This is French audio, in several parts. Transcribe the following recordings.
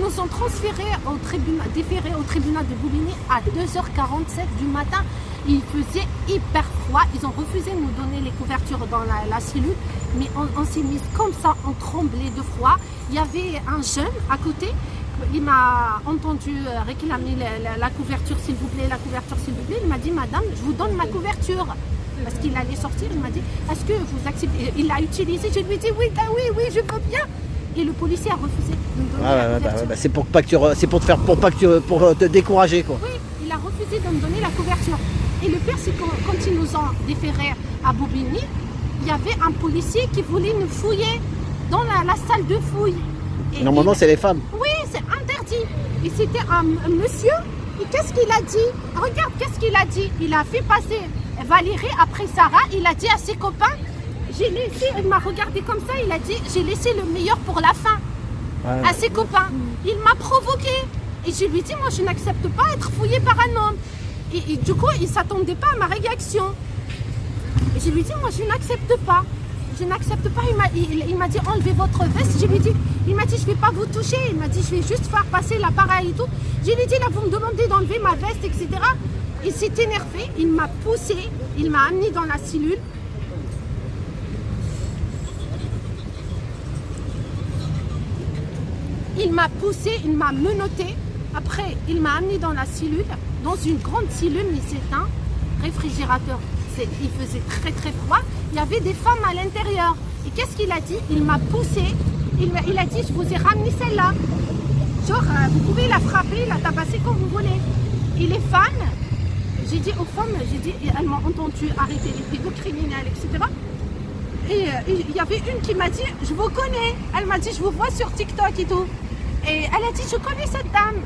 nous ont déférés au tribunal de Bobigny à 2h47 du matin. Il faisait hyper froid. Ils ont refusé de nous donner les couvertures dans la cellule. Mais on s'est mis comme ça, on tremblait de froid. Il y avait un jeune à côté. Il m'a entendu réclamer la couverture, s'il vous plaît, la couverture, s'il vous plaît. Il m'a dit, madame, je vous donne ma couverture. Parce qu'il allait sortir, il m'a dit, est-ce que vous acceptez? Il l'a utilisé, je lui ai dit, oui, je veux bien. Et le policier a refusé de me donner la couverture. C'est pour te décourager, quoi. Oui, il a refusé de me donner la couverture. Et le pire, c'est que quand ils nous ont déférés à Bobigny, il y avait un policier qui voulait nous fouiller dans la salle de fouille. Et normalement, c'est les femmes. Oui, c'est interdit. Et c'était un monsieur. Et qu'est-ce qu'il a dit? Regarde, qu'est-ce qu'il a dit? Il a fait passer Valérie après Sarah. Il a dit à ses copains, j'ai laissé, il m'a regardé comme ça, il a dit, j'ai laissé le meilleur pour la fin. À ses copains. Il m'a provoqué. Et je lui ai dit, moi, je n'accepte pas être fouillée par un homme. Et du coup, il ne s'attendait pas à ma réaction. Et je lui ai dit, moi, je n'accepte pas. Je n'accepte pas. Il m'a dit, enlevez votre veste. Je lui ai dit, il m'a dit, je ne vais pas vous toucher. Il m'a dit, je vais juste faire passer l'appareil et tout. Je lui ai dit, là, vous me demandez d'enlever ma veste, etc. Il s'est énervé. Il m'a poussé. Il m'a amené dans la cellule. Il m'a poussé, il m'a menotté. Après, il m'a amené dans la cellule, dans une grande cellule, mais c'est un réfrigérateur. Il faisait très très froid. Il y avait des femmes à l'intérieur. Et qu'est-ce qu'il a dit? Il m'a poussé. Il a dit, je vous ai ramené celle-là. Genre, vous pouvez la frapper, la tabasser comme vous voulez. Et les femmes, j'ai dit aux femmes, elles m'ont entendu arrêter les pédocriminels, etc. Et il y avait une qui m'a dit, je vous connais. Elle m'a dit, je vous vois sur TikTok et tout. Et elle a dit, je connais cette dame.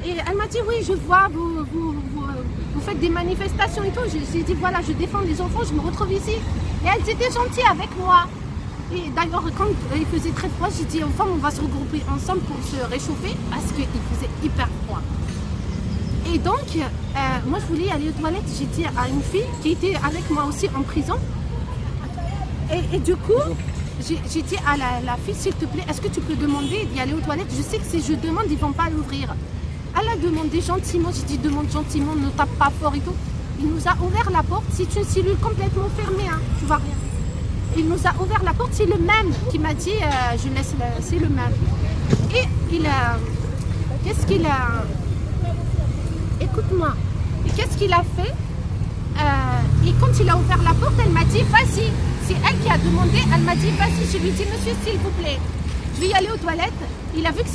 Et elle m'a dit, oui, je vois, vous faites des manifestations et tout. J'ai dit, voilà, je défends les enfants, je me retrouve ici. Et elles étaient gentilles avec moi. Et d'ailleurs, quand il faisait très froid, j'ai dit aux femmes, on va se regrouper ensemble pour se réchauffer parce qu'il faisait hyper froid. Et donc, moi, je voulais aller aux toilettes. J'ai dit à une fille qui était avec moi aussi en prison. Et du coup, j'ai dit à la fille, s'il te plaît, est-ce que tu peux demander d'y aller aux toilettes? Je sais que si je demande, ils ne vont pas l'ouvrir. Elle a demandé gentiment, j'ai dit demande gentiment, ne tape pas fort et tout. Il nous a ouvert la porte, c'est une cellule complètement fermée, hein, tu vois rien. Il nous a ouvert la porte, c'est le même qui m'a dit, je laisse, c'est le même. Et qu'est-ce qu'il a, écoute-moi, et qu'est-ce qu'il a fait? Et quand il a ouvert la porte, elle m'a dit, vas-y. C'est elle qui a demandé, elle m'a dit, vas-y. Je lui ai dit, monsieur, s'il vous plaît, je vais y aller aux toilettes. Il a vu que c'est